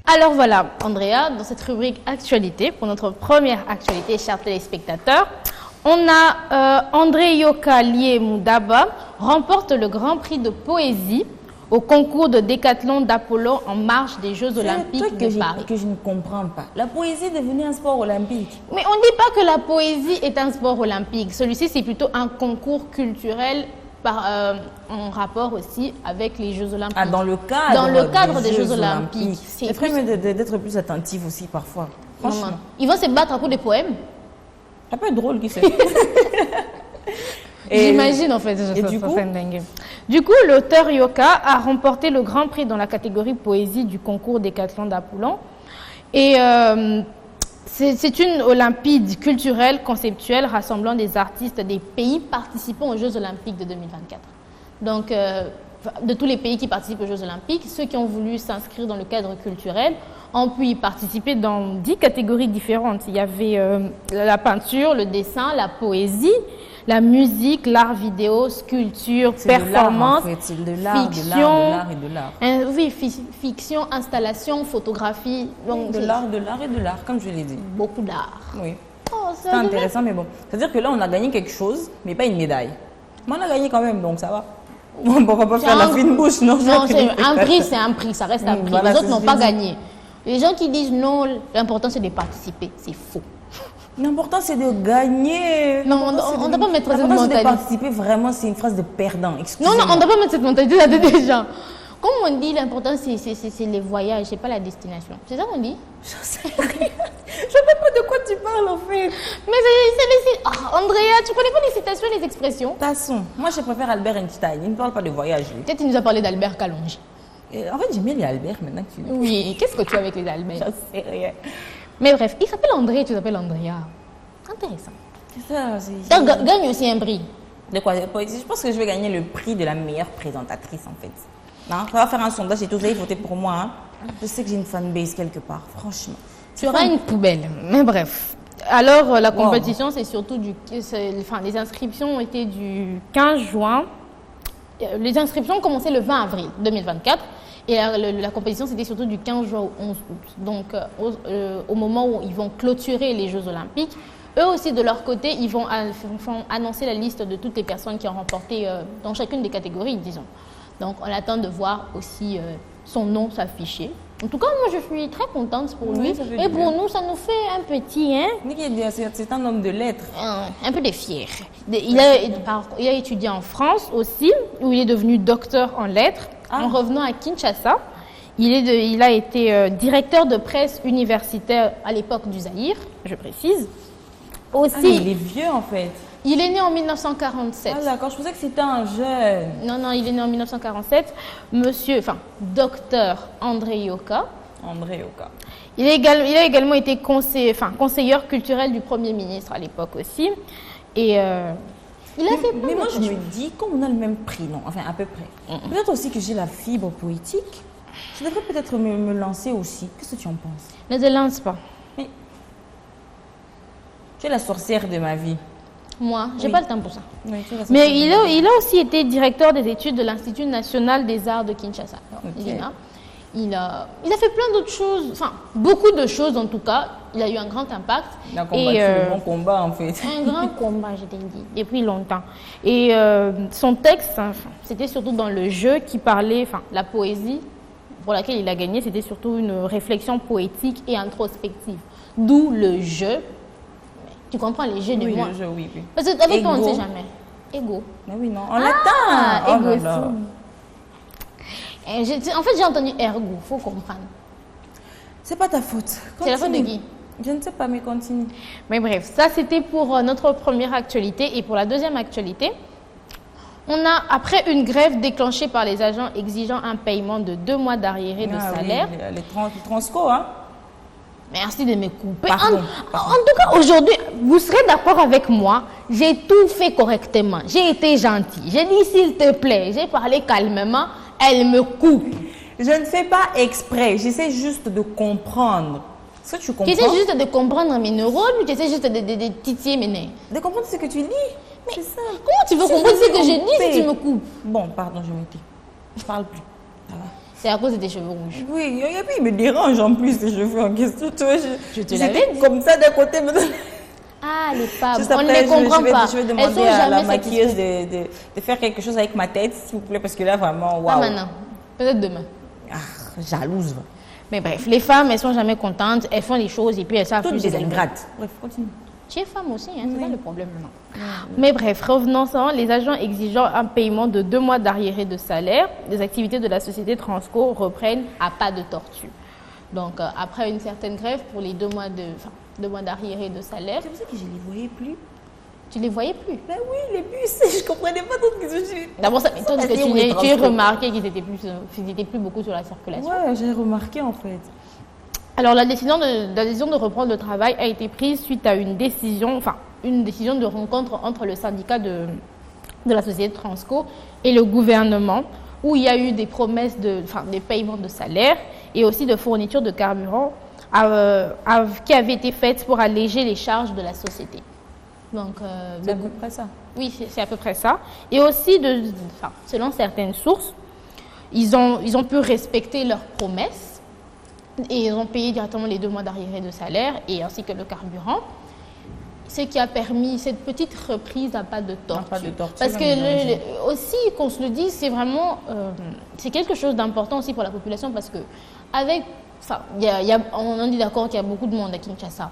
Alors voilà, Andrea, dans cette rubrique actualité, pour notre première actualité, chers téléspectateurs, on a André Yoka Moudaba remporte le Grand Prix de poésie au concours de décathlon d'Apollon en marge des Jeux Olympiques de Paris. Que je ne comprends pas. La poésie est devenue un sport olympique. Mais on ne dit pas que la poésie est un sport olympique. Celui-ci, c'est plutôt un concours culturel en rapport aussi avec les Jeux Olympiques. Ah, dans le cadre des Jeux Olympiques. C'est très d'être plus attentif aussi parfois. Franchement. Ils vont se battre à coups de poèmes. Ça peut être drôle, qui sait. J'imagine en fait. Du coup, l'auteur Yoka a remporté le Grand Prix dans la catégorie poésie du concours décathlon d'Apollon. Et c'est une olympiade culturelle conceptuelle rassemblant des artistes des pays participant aux Jeux Olympiques de 2024. Donc, de tous les pays qui participent aux Jeux Olympiques, ceux qui ont voulu s'inscrire dans le cadre culturel ont pu y participer dans 10 catégories différentes. Il y avait la peinture, le dessin, la poésie, la musique, l'art vidéo, sculpture, performance, fiction. Oui, fiction, installation, photographie. Donc de l'art, comme je l'ai dit. Beaucoup d'art. Oui. Oh, c'est intéressant, mais bon. C'est-à-dire que là, on a gagné quelque chose, mais pas une médaille. Mais on a gagné quand même, donc ça va. On ne va pas faire la fine bouche, non? Non, c'est un prix, ça reste un prix. Voilà, les autres n'ont pas gagné. Les gens qui disent non, l'important c'est de participer, c'est faux. L'important c'est de gagner. Non, on ne doit pas mettre cette mentalité. De participer, vraiment, c'est une phrase de perdant. Non, on ne doit pas mettre cette mentalité là des gens. Comme on dit, l'important c'est les voyages, c'est pas la destination. C'est ça qu'on dit? Je sais rien. Je ne sais pas de quoi tu parles en fait. Mais c'est Andrea, tu connais pas les citations, les expressions? De toute façon, moi je préfère Albert Einstein. Il ne parle pas de voyage. Peut-être qu'il nous a parlé d'Albert Kalonji. En fait, j'aime bien les Albert maintenant que tu dis. Oui, qu'est-ce que tu as avec les Albert? Je sais rien. Mais bref, il s'appelle André, tu t'appelles Andrea. Intéressant. C'est ça. Donc, gagne aussi un prix. De quoi? Je pense que je vais gagner le prix de la meilleure présentatrice en fait. Non, on va faire un sondage et tout, vous allez voter pour moi. Hein. Je sais que j'ai une fanbase quelque part, franchement. Tu auras une poubelle, mais bref. Alors, la compétition, c'est surtout les inscriptions ont été du 15 juin. Les inscriptions ont commencé le 20 avril 2024. Et la compétition, c'était surtout du 15 juin au 11 août. Donc, au moment où ils vont clôturer les Jeux Olympiques, eux aussi, de leur côté, ils vont annoncer la liste de toutes les personnes qui ont remporté dans chacune des catégories, disons. Donc, on attend de voir aussi son nom s'afficher. En tout cas, moi, je suis très contente pour lui. Et pour nous, ça nous fait un petit... Hein? C'est un homme de lettres. Un peu de fier. Il a étudié en France aussi, où il est devenu docteur en lettres. En revenant à Kinshasa, il a été directeur de presse universitaire à l'époque du Zaïre, je précise. Aussi, il est vieux en fait. Il est né en 1947. Ah d'accord, je pensais que c'était un jeune. Non, il est né en 1947. Docteur André Yoka. Il a également été conseilleur culturel du Premier ministre à l'époque aussi. Et il a fait plein mais moi, je choses. me dis, comme on a le même prix, non, enfin à peu près. Peut-être aussi que j'ai la fibre poétique. Je devrais peut-être me lancer aussi. Qu'est-ce que tu en penses? Ne te lance pas. Mais tu es la sorcière de ma vie. Moi, j'ai pas le temps pour ça. Oui, mais il a aussi été directeur des études de l'Institut national des arts de Kinshasa. Okay. Il a fait plein d'autres choses, enfin beaucoup de choses en tout cas. Il a eu un grand impact. Il a combattu le bon combat en fait. Un grand combat, je t'ai dit, depuis longtemps. Et son texte, c'était surtout dans le jeu qui parlait, la poésie pour laquelle il a gagné, c'était surtout une réflexion poétique et introspective. D'où le jeu. Tu comprends les jeux de moi? Oui, le jeu, oui. Parce qu'avec toi, on ne sait jamais. Ego. Mais oui, non, on l'attend. Ego aussi. En fait, j'ai entendu ergo, il faut comprendre. C'est pas ta faute. C'est la faute de qui? Je ne sais pas, mais continue. Mais bref, ça c'était pour notre première actualité. Et pour la deuxième actualité, on a, après une grève déclenchée par les agents exigeant un paiement de 2 mois d'arriéré de salaire. Oui, les transco, hein? Merci de me couper. Pardon. En tout cas, aujourd'hui, vous serez d'accord avec moi, j'ai tout fait correctement. J'ai été gentille. J'ai dit s'il te plaît. J'ai parlé calmement. Elle me coupe. Je ne fais pas exprès. J'essaie juste de comprendre. Est-ce que tu comprends? Tu essaies juste de comprendre mes neurones ou tu essaies juste de titiller mes nerfs? De comprendre ce que tu dis. Mais ça. Comment tu veux comprendre ce que je dis si tu me coupes? Bon, pardon, je me tais. Je parle plus. Ça va. C'est à cause de tes cheveux rouges. Oui, et puis il me dérange en plus les cheveux en question. Tu vois, Je te l'avais dit. Comme ça d'un côté. Ah, les femmes, Juste on ne après, les comprend pas. Je vais demander à la maquilleuse de faire quelque chose avec ma tête, s'il vous plaît, parce que là, vraiment, waouh. Pas maintenant, peut-être demain. Ah, jalouse. Mais bref, les femmes, elles sont jamais contentes, elles font les choses et puis elles savent Toutes plus. des ingrates. Bref, continue. Tu es femme aussi, hein, c'est ça le problème maintenant. Mais bref, revenons-en, les agents exigeant un paiement de 2 mois d'arriérés de salaire, les activités de la société Transco reprennent à pas de tortue. Donc, après une certaine grève, pour les 2 mois d'arriérés de salaire. C'est pour ça que je ne les voyais plus. Tu les voyais plus? Ben oui, les bus, je comprenais pas tout ce que je... D'abord, ça m'étonne que tu aies remarqué qu'ils étaient plus beaucoup sur la circulation. Ouais, j'ai remarqué en fait. Alors, la décision de reprendre le travail a été prise suite à une décision de rencontre entre le syndicat de la société Transco et le gouvernement, où il y a eu des promesses des paiements de salaire et aussi de fourniture de carburant qui avaient été faites pour alléger les charges de la société. Donc, c'est à peu près ça. Oui, c'est à peu près ça. Et aussi, selon certaines sources, ils ont pu respecter leurs promesses et ils ont payé directement les 2 mois d'arriérés de salaire et ainsi que le carburant. Ce qui a permis cette petite reprise à pas de tortue. Parce que aussi, qu'on se le dise, c'est vraiment c'est quelque chose d'important aussi pour la population parce que on dit d'accord qu'il y a beaucoup de monde à Kinshasa.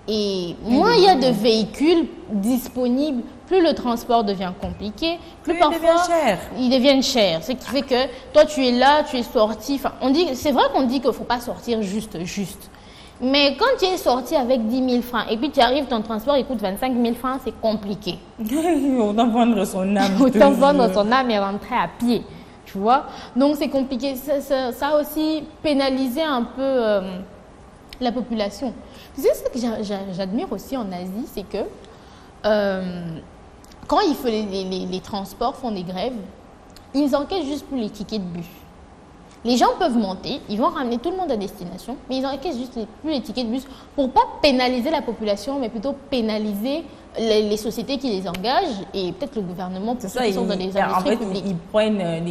Et moins il y a de véhicules disponibles, plus le transport devient compliqué, plus parfois ils deviennent chers. Ce qui fait que toi tu es là, tu es sorti. C'est vrai qu'on dit qu'il ne faut pas sortir juste. Mais quand tu es sorti avec 10 000 francs et puis tu arrives, ton transport il coûte 25 000 francs, c'est compliqué. Autant vendre son âme. Autant vendre son âme et rentrer à pied. Tu vois? Donc c'est compliqué. Ça a aussi pénalisé un peu la population. Tu sais, ce que j'admire aussi en Asie, c'est que quand les transports font des grèves, ils encaissent juste pour les tickets de bus. Les gens peuvent monter, ils vont ramener tout le monde à destination, mais ils encaissent juste plus les tickets de bus pour ne pas pénaliser la population, mais plutôt pénaliser les sociétés qui les engagent et peut-être le gouvernement pour ceux qui sont dans les industries publiques. Ils prennent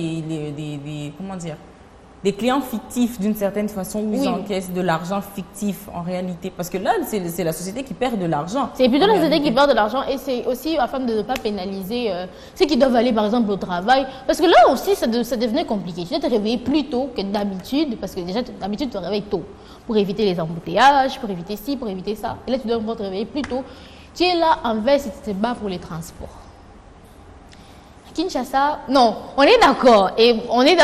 des clients fictifs d'une certaine façon où ils encaissent de l'argent fictif en réalité. Parce que là, c'est la société qui perd de l'argent. C'est plutôt la société qui perd de l'argent et c'est aussi afin de ne pas pénaliser ceux qui doivent aller par exemple au travail. Parce que là aussi, ça devenait compliqué. Tu dois te réveiller plus tôt que d'habitude parce que déjà, d'habitude, tu te réveilles tôt pour éviter les embouteillages, pour éviter ci, pour éviter ça. Et là, tu dois te réveiller plus tôt. Tu es là en veste et tu te bats pour les transports. Kinshasa, non, on est d'accord. Et on est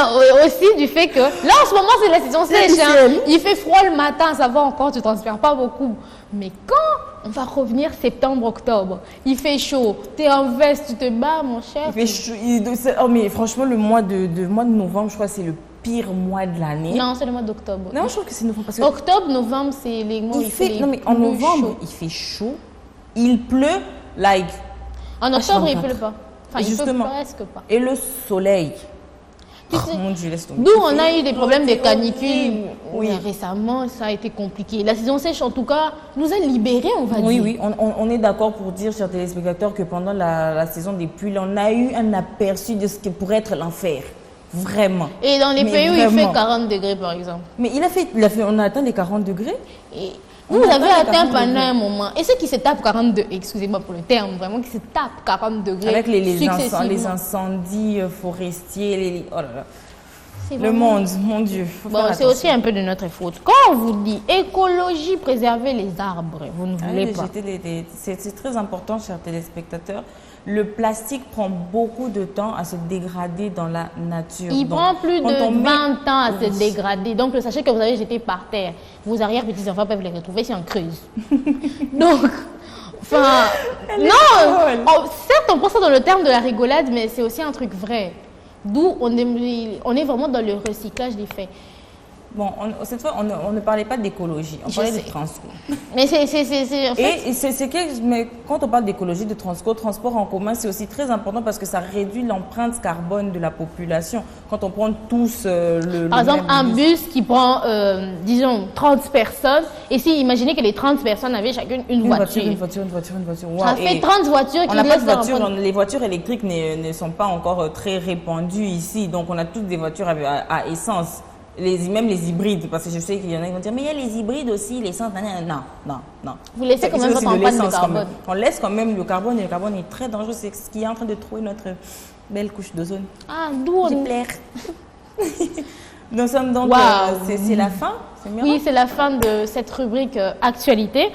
aussi du fait que là en ce moment c'est la saison sèche. Il fait froid le matin, ça va encore, tu ne transpires pas beaucoup. Mais quand on va revenir septembre, octobre, il fait chaud, tu es en veste, tu te bats mon cher. Il fait chaud. Mais franchement le mois de novembre, je crois que c'est le pire mois de l'année. Non, c'est le mois d'octobre. Non, je trouve que c'est novembre. Parce que octobre, novembre, c'est les mois où il fait non mais en novembre, il fait chaud, il pleut, en octobre, il ne pleut pas. Enfin, justement, presque pas. Et le soleil. Mon Dieu, laisse tomber. D'où on a eu des problèmes de canicule. Oui. Récemment, ça a été compliqué. La saison sèche, en tout cas, nous a libérés, on va dire. Oui, on est d'accord pour dire, chers téléspectateurs, que pendant la saison des pluies, on a eu un aperçu de ce que pourrait être l'enfer. Vraiment. Et dans les pays où il fait 40 degrés, par exemple. Mais on a atteint les 40 degrés. Et vous avez atteint pendant un moment. Et ceux qui se tapent 42, excusez-moi pour le terme, vraiment, qui se tapent 40 degrés. Avec les incendies forestiers, oh là là. Le monde, mon Dieu. Bon, c'est aussi un peu de notre faute. Quand on vous dit écologie, préserver les arbres, vous ne voulez pas. C'est très important, chers téléspectateurs. Le plastique prend beaucoup de temps à se dégrader dans la nature. Il prend plus de 20 ans à se dégrader. Donc, le sachet que vous avez jeté par terre, vos arrière-petits-enfants peuvent les retrouver si on creuse. Donc, enfin, certes, on prend ça dans le terme de la rigolade, mais c'est aussi un truc vrai. D'où on est vraiment dans le recyclage des faits. Bon, cette fois, on ne parlait pas d'écologie, on parlait de Transco. Mais en fait... Mais quand on parle d'écologie, de Transco, transport en commun, c'est aussi très important parce que ça réduit l'empreinte carbone de la population. Quand on prend tous Par exemple, un bus qui prend, disons, 30 personnes, et si imaginez que les 30 personnes avaient chacune une voiture. Une voiture. Wow. Ça fait 30 voitures qui laissent voiture, les voitures électriques ne sont pas encore très répandues ici, donc on a toutes des voitures à essence. même les hybrides, parce que je sais qu'il y en a qui vont dire, mais il y a les hybrides aussi, l'essence, non. Vous laissez quand même votre empreinte de carbone. On laisse quand même le carbone, et le carbone est très dangereux, c'est ce qui est en train de trouver notre belle couche d'ozone. Ah, d'où on plaire. Nous sommes donc, c'est la fin. Oui, c'est la fin de cette rubrique actualité.